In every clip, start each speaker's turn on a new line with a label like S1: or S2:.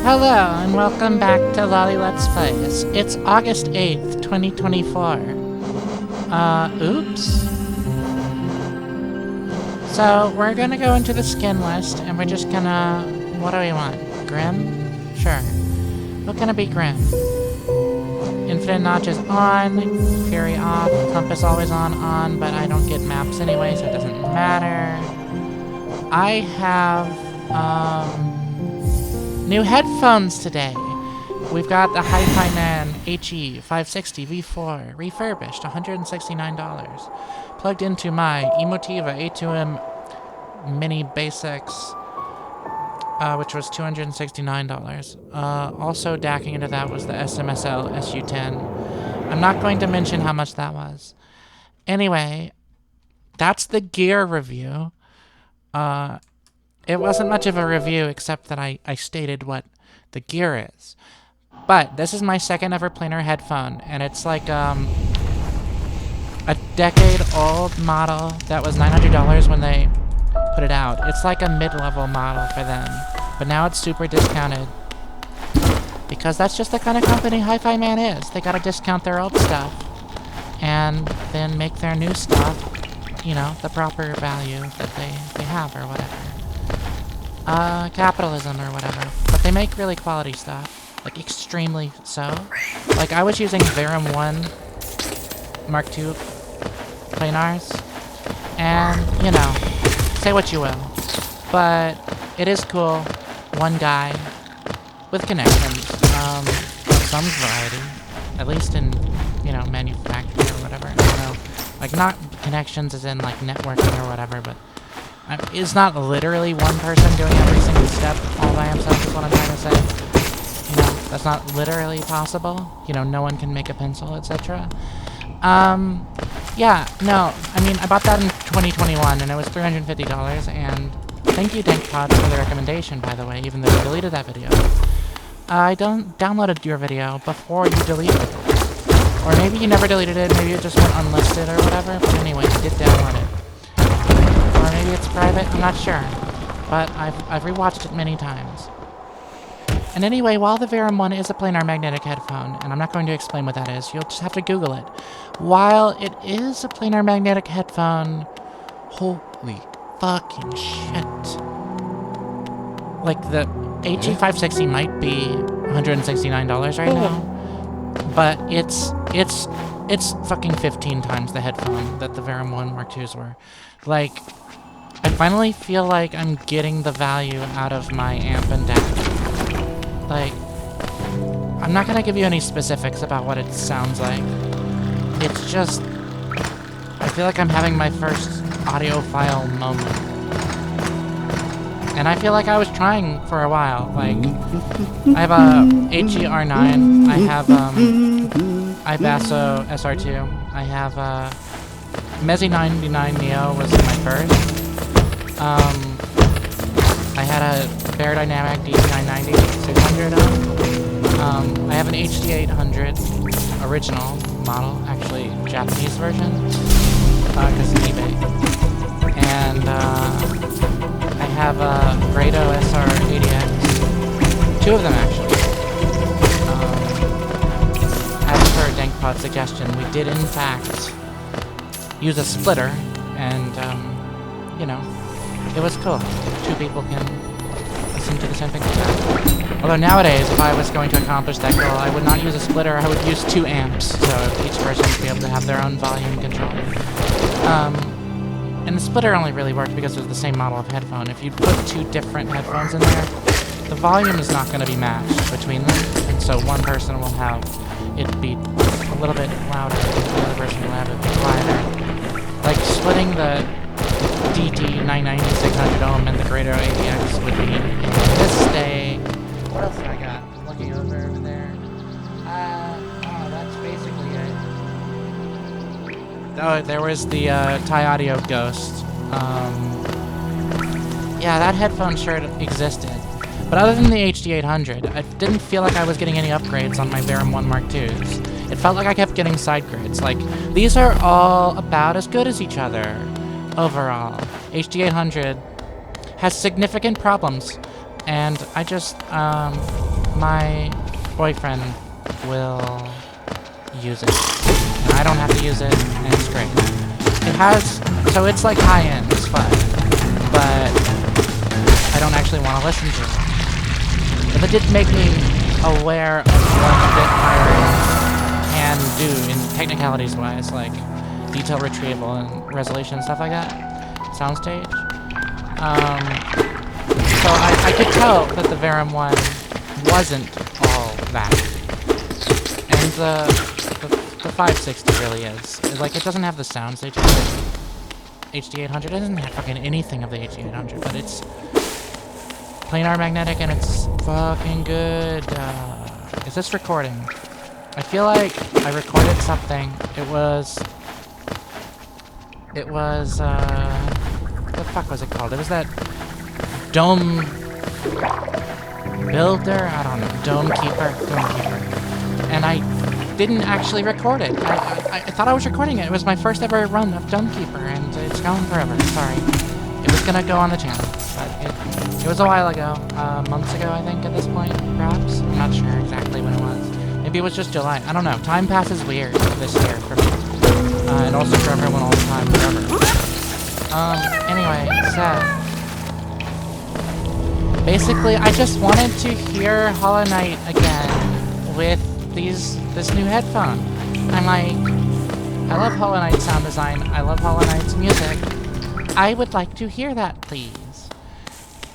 S1: Hello, and welcome back to Loli Let's Plays. It's August 8th, 2024. Oops. So, we're gonna go into the skin list, and we're just gonna... What do we want? Grim? Sure. We're gonna be Grim. Infinite Notch is on, Fury off, Compass always on, but I don't get maps anyway, so it doesn't matter. I have, new headphones today. We've got the Hi-Fi Man HE 560 V4, refurbished, $169. Plugged into my Emotiva A2M Mini Basics, which was $269. Also DACing into that was the SMSL SU10. I'm not going to mention how much that was. Anyway, that's the gear review. It wasn't much of a review except that I stated what the gear is. But this is my second ever planar headphone, and it's like a decade-old model that was $900 when they put it out. It's like a mid-level model for them, but now it's super discounted. Because that's just the kind of company Hi-Fi Man is. They gotta discount their old stuff, and then make their new stuff, you know, the proper value that they have or whatever. Capitalism or whatever. But they make really quality stuff. Like, extremely so. Like, I was using Verum 1 Mark II planars, and, you know, say what you will, but it is cool. One guy with connections, of some variety, at least in, you know, manufacturing or whatever. I don't know. Like, not connections as in, like, networking or whatever, but it's not literally one person doing every single step all by himself is what I'm trying to say. You know, that's not literally possible. You know, no one can make a pencil, etc. Yeah, no, I mean, I bought that in 2021, and it was $350, and thank you, DankPod, for the recommendation, by the way, even though you deleted that video. I downloaded your video before you deleted it. Or maybe you never deleted it, maybe it just went unlisted or whatever, but anyway, you did download it. Or maybe it's private, I'm not sure. But I've rewatched it many times. And anyway, while the Verum 1 is a planar magnetic headphone, and I'm not going to explain what that is, you'll just have to Google it. While it is a planar magnetic headphone, holy fucking shit. Like, the HE 560 might be $169 right now, but it's fucking 15 times the headphone that the Verum 1 Mark IIs were. Like, I finally feel like I'm getting the value out of my amp and DAC. Like, I'm not gonna give you any specifics about what it sounds like. It's just, I feel like I'm having my first audiophile moment. And I feel like I was trying for a while. Like, I have a HER9, I have Ibasso SR2, I have Mezi 99 Neo was my first. I had a Beyerdynamic DC990 600 I have an HD800 original model, actually Japanese version, because it's eBay. And I have a Grado SR80X, two of them actually. As per DankPod's suggestion, we did in fact use a splitter, and you know, it was cool. Two people can listen to the same thing together. Although nowadays, if I was going to accomplish that goal, I would not use a splitter, I would use 2 amps, so each person would be able to have their own volume control. And the splitter only really worked because it was the same model of headphone. If you put 2 different headphones in there, the volume is not going to be matched between them, and so one person will have it be a little bit louder, and the other person will have it be quieter. Like, splitting the DT990 600 ohm and the Grado AVX would be in this state. What else have I got? I'm looking over there. Oh, that's basically it. Oh, there was the Thai Audio Ghost. Yeah, that headphone sure existed. But other than the HD800, I didn't feel like I was getting any upgrades on my Verum 1 Mark IIs. It felt like I kept getting side grids. Like, these are all about as good as each other. Overall, HD800 has significant problems, and I just, my boyfriend will use it. And I don't have to use it, and it's great. It has, so it's like high-end, it's fun, but I don't actually want to listen to it. But it did make me aware of what a bit higher can do in technicalities-wise, like detail retrieval and resolution and stuff like that. Soundstage. So I could tell that the Verum one wasn't all that. And the 560 really is. Like, it doesn't have the soundstage of the HD800. It doesn't have fucking anything of the HD800, but it's planar magnetic and it's fucking good. Is this recording? I feel like I recorded something. It was, what the fuck was it called? It was that Dome Builder? I don't know. Dome Keeper? And I didn't actually record it. I thought I was recording it. It was my first ever run of Dome Keeper, and it's gone forever. Sorry. It was gonna go on the channel, but it was a while ago. Months ago, I think, at this point, perhaps? I'm not sure exactly when it was. Maybe it was just July. I don't know. Time passes weird this year for me. And also for everyone all the time, forever. Anyway, so basically, I just wanted to hear Hollow Knight again with this new headphone. I'm like, I love Hollow Knight's sound design. I love Hollow Knight's music. I would like to hear that, please.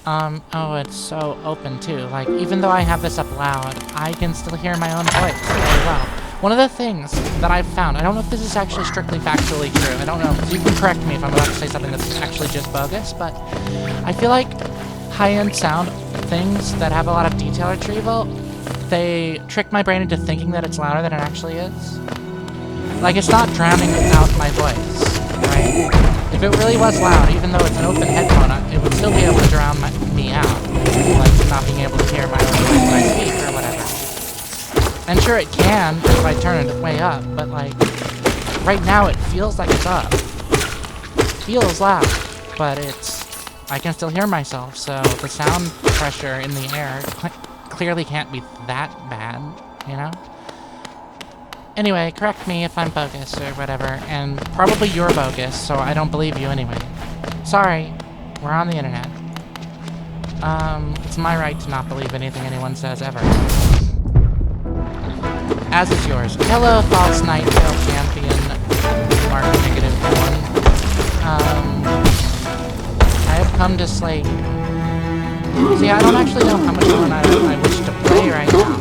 S1: Oh, it's so open too. Like, even though I have this up loud, I can still hear my own voice very well. One of the things that I've found, I don't know if this is actually strictly factually true, I don't know, you can correct me if I'm about to say something that's actually just bogus, but I feel like high-end sound things that have a lot of detail retrieval, they trick my brain into thinking that it's louder than it actually is. Like, it's not drowning out my voice, right? If it really was loud, even though it's an open headphone, it would still be able to drown me out. Like, not being able to hear my own voice when I speak or whatever. And sure, it can if I turn it way up, but like, right now it feels like it's up. It feels loud, but I can still hear myself, so the sound pressure in the air clearly can't be that bad, you know? Anyway, correct me if I'm bogus or whatever, and probably you're bogus, so I don't believe you anyway. Sorry, we're on the internet. It's my right to not believe anything anyone says ever. As is yours. Hello, False Nightingale Champion, Mark -1. I have come to slay. See, I don't actually know how much Hollow Knight I wish to play right now.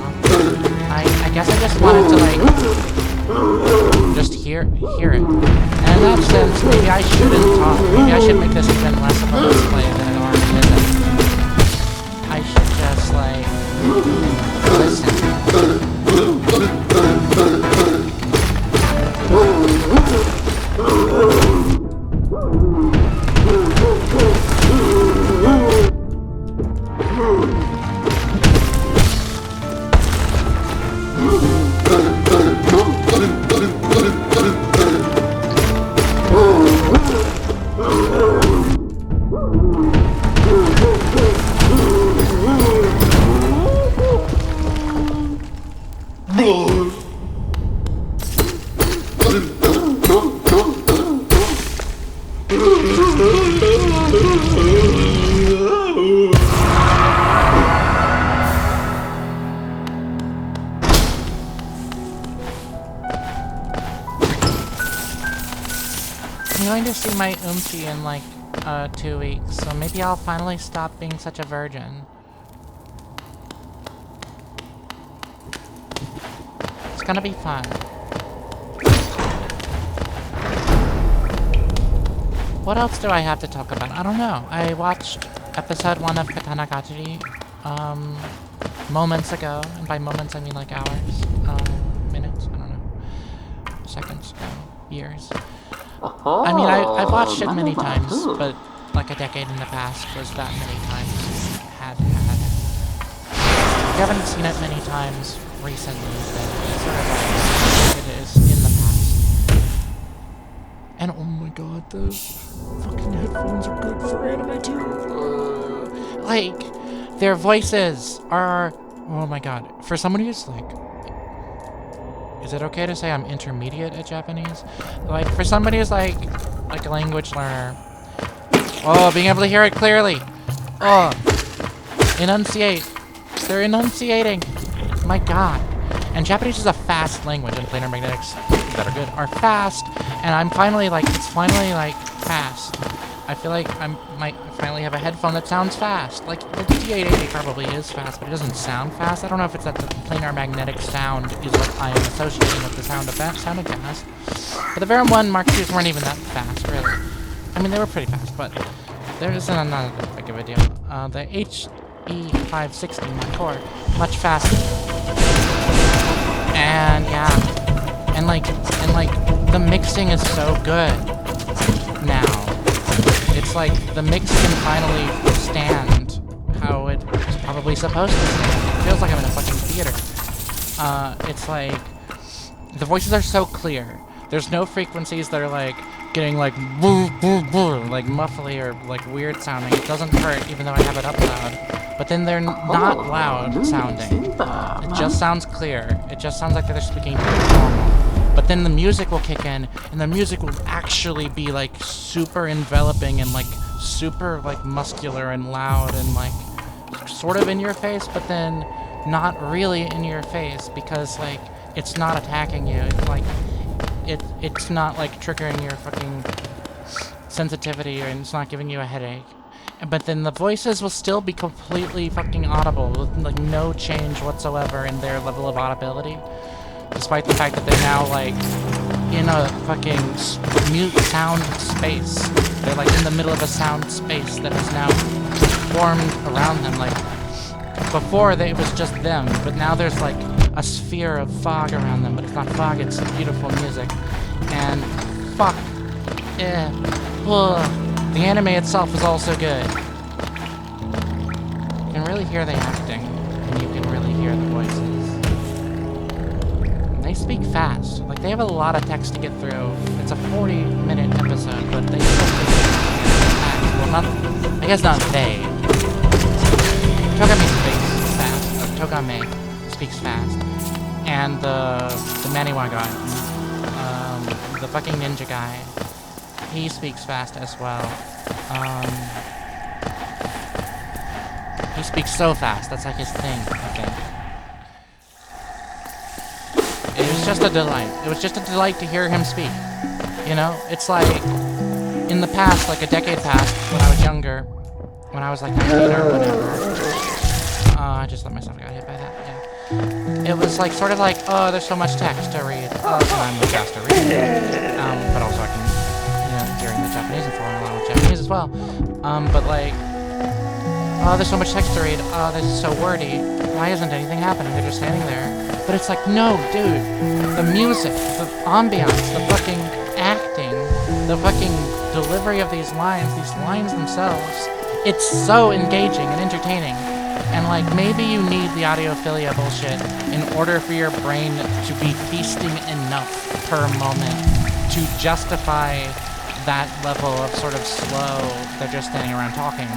S1: I guess I just wanted to, like, just hear it. And in that sense, maybe I shouldn't talk. Maybe I should make this even less of a display than it already is. I should just, like, listen. I'm going to see my Oomchi in like 2 weeks, so maybe I'll finally stop being such a virgin. It's gonna be fun. What else do I have to talk about? I don't know. I watched episode 1 of Katana Gachiri moments ago, and by moments I mean like hours, minutes, I don't know, seconds ago, years. I mean, I've watched it many times, but like a decade in the past was that many times. Had. If you haven't seen it many times recently, then it's sort of like it is in the past. And oh my god, those fucking headphones are good for anime too. Like, their voices are Oh my god. For somebody who's like... Is it okay to say I'm intermediate at Japanese? Like, for somebody who's like a language learner... Oh, being able to hear it clearly! Oh! Enunciate! They're enunciating! My god. And Japanese is a fast language, and planar magnetics that are good are fast, and I'm finally, like, it's finally, like, fast. I feel like I might finally have a headphone that sounds fast. Like, the D880 probably is fast, but it doesn't sound fast. I don't know if it's that the planar magnetic sound is what I am associating with the sound of fast. Sounded fast. But the Verum 1 Mark IIs weren't even that fast, really. I mean, they were pretty fast, but there isn't another big of a deal. The HE560 Mark IV, much faster. And, yeah. And like, the mixing is so good now. It's like the mix can finally stand how it's probably supposed to stand. It feels like I'm in a fucking theater. It's like the voices are so clear. There's no frequencies that are like getting like boo boo boo, like muffly or like weird sounding. It doesn't hurt even though I have it up loud. But then they're not loud sounding. It just sounds clear. It just sounds like they're speaking normal. But then the music will kick in, and the music will actually be, like, super enveloping and, like, super, like, muscular and loud and, like, sort of in your face, but then not really in your face because, like, it's not attacking you. It's, like, it's not, like, triggering your fucking sensitivity, or it's not giving you a headache. But then the voices will still be completely fucking audible with, like, no change whatsoever in their level of audibility. Despite the fact that they're now, like, in a fucking mute sound space. They're, like, in the middle of a sound space that has now formed around them. Like, before it was just them, but now there's, like, a sphere of fog around them. But it's not fog, it's beautiful music. And, fuck. The anime itself is also good. You can really hear the acting, and you can really hear the voices. They speak fast. Like, they have a lot of text to get through. It's a 40-minute episode, but they still speak fast. Well, not... I guess not they. Togame speaks fast. Togame speaks fast. And the Maniwa guy. The fucking ninja guy. He speaks fast as well. He speaks so fast. That's like his thing, I think. It was just a delight. It was just a delight to hear him speak. You know? It's like, in the past, like a decade past, when I was younger, when I was like 19 or whatever. I just let myself get hit by that, yeah. It was like, sort of like, oh, there's so much text to read. Oh, and I'm the fast to read. But also I can, you know, hearing the Japanese and following along with Japanese as well. But like, oh, there's so much text to read. Oh, this is so wordy. Why isn't anything happening? They're just standing there. But it's like, no, dude. The music, the ambiance, the fucking acting, the fucking delivery of these lines themselves, it's so engaging and entertaining. And like, maybe you need the audiophilia bullshit in order for your brain to be feasting enough per moment to justify that level of sort of slow, they're just standing around talking.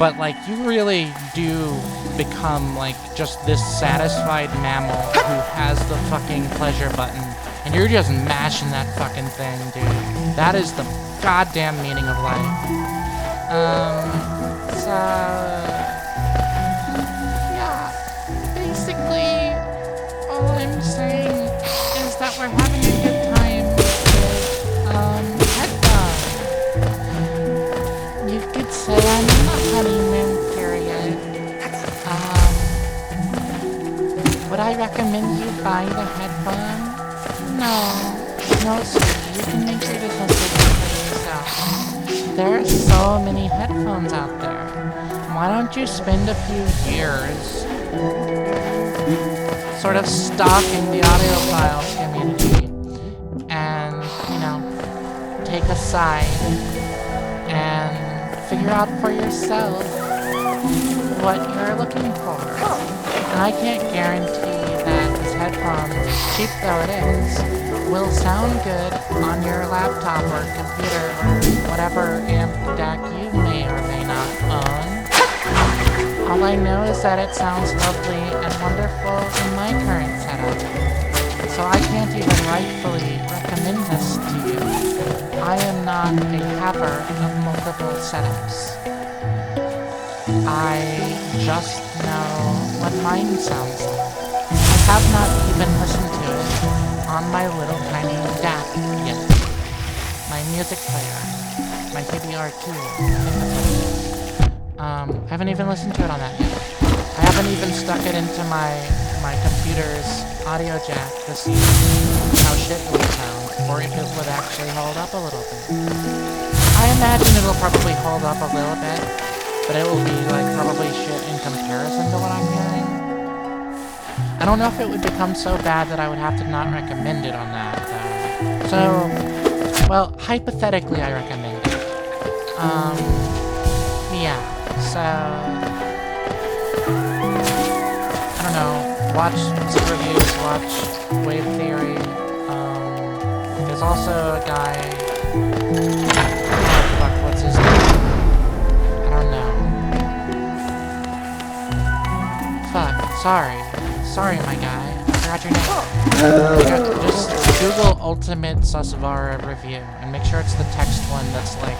S1: But, like, you really do become, like, just this satisfied mammal who has the fucking pleasure button. And you're just mashing that fucking thing, dude. That is the goddamn meaning of life. Yeah. Basically, all I'm saying is that we're having a good time with, headphones. You could say I'm in the honeymoon period. Would I recommend you buy the headphone? No, sir. You can make your decision for yourself. There are so many headphones out there. Why don't you spend a few years sort of stalking the audiophile community and, you know, take a side and figure out for yourself what you're looking for. And I can't guarantee that this headphone, cheap though it is, will sound good on your laptop or computer or whatever amp deck you may or may not own. All I know is that it sounds lovely and wonderful in my current setup. So I can't even rightfully recommend this to you. I am not a haver of multiple setups. I just know what mine sounds like. I have not even listened to it on my little tiny DAC yet. My music player. My PBR2. I haven't even listened to it on that yet. I haven't even stuck it into my computer's audio jack to see how shit it would sound, or if it would actually hold up a little bit. I imagine it'll probably hold up a little bit, but it will be like probably shit in comparison to what I'm hearing. I don't know if it would become so bad that I would have to not recommend it on that, though. So, well, hypothetically I recommend it. Yeah, so... I don't know, watch some reviews, watch Wave Theory. There's also a guy... Oh, fuck, what's his name? I don't know. Fuck, sorry my guy. I forgot your name. Just Google Ultimate Susvara Review, and make sure it's the text one that's like...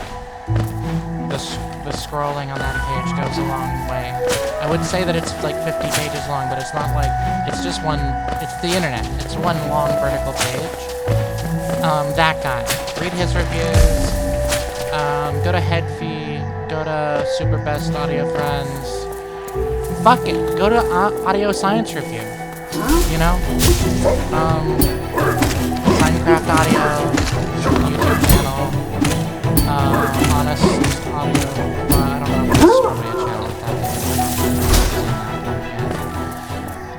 S1: The scrolling on that page goes a long way. I would say that it's like 50 pages long, but it's not like... It's just one... It's the internet. It's one long vertical page. That guy. Read his reviews. Go to Headfee. Go to Super Best Audio Friends. Fuck it. Go to Audio Science Review. You know? Minecraft Audio. YouTube channel. Honest Audio. I don't know if it's probably a channel like that.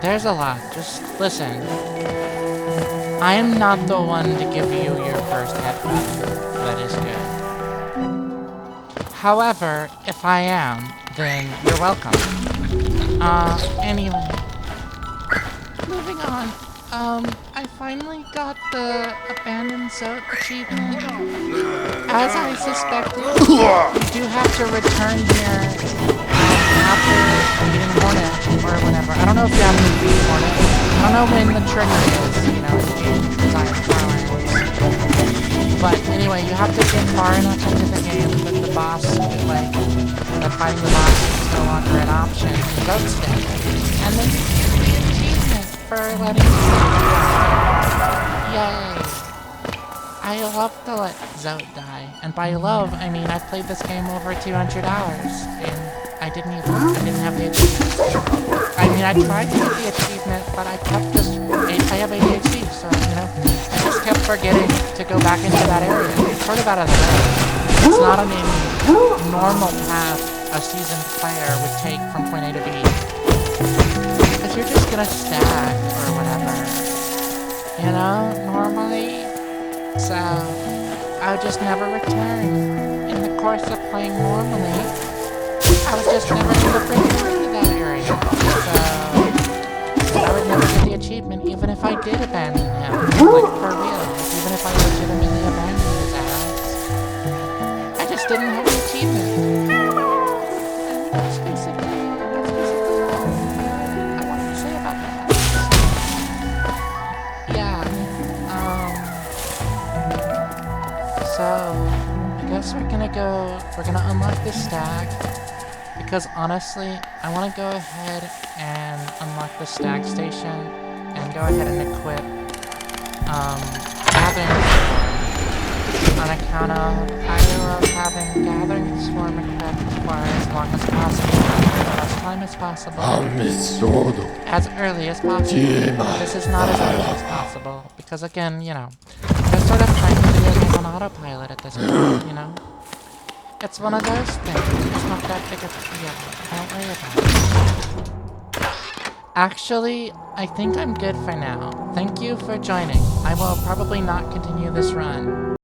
S1: There's a lot. Just listen. I am not the one to give you your first headphone that is good. However, if I am, then you're welcome. Anyway. Moving on. I finally got the Abandoned Zone achievement. As I suspected, you do have to return here after beating Hornet or whatever. I don't know if you have to beat Hornet. I don't know when the trigger is, you know, in the game, because I am trying. But anyway, you have to get far enough into the game that the boss, like, that fighting the boss is no longer an option. Goat's dead. And then you get the achievement for letting me. Yay. I love to let Zote die. And by love, I mean I've played this game over 200 hours. And I didn't have the achievement. I mean, I tried to get the achievement, but I kept this... I have ADHD, so, you know, I just kept forgetting to go back into that area. It's sort of out of the way. It's not on any normal path a seasoned player would take from point A to B. Because you're just gonna stack or whatever. You know, normally. So, I would just never return. In the course of playing normally, I would just never get the return to that area. So, I would never get the achievement, even if I did abandon him. Like, for real. Even if I legitimately abandoned his ass. I just didn't have the achievement. And that's basically all I wanted to say about that. Yeah, so, I guess we're gonna unlock this stack, because honestly, I want to go ahead and unlock the stack station, and go ahead and equip, Gathering Swarm, on account of, I love having Gathering Swarm equipped for as long as possible, as much time as possible, as early as possible. This is not as early as possible, because again, you know, I'm sort of playing the video game on autopilot at this point, you know? It's one of those things. It's not that big of a deal. Don't worry about it. Actually, I think I'm good for now. Thank you for joining. I will probably not continue this run.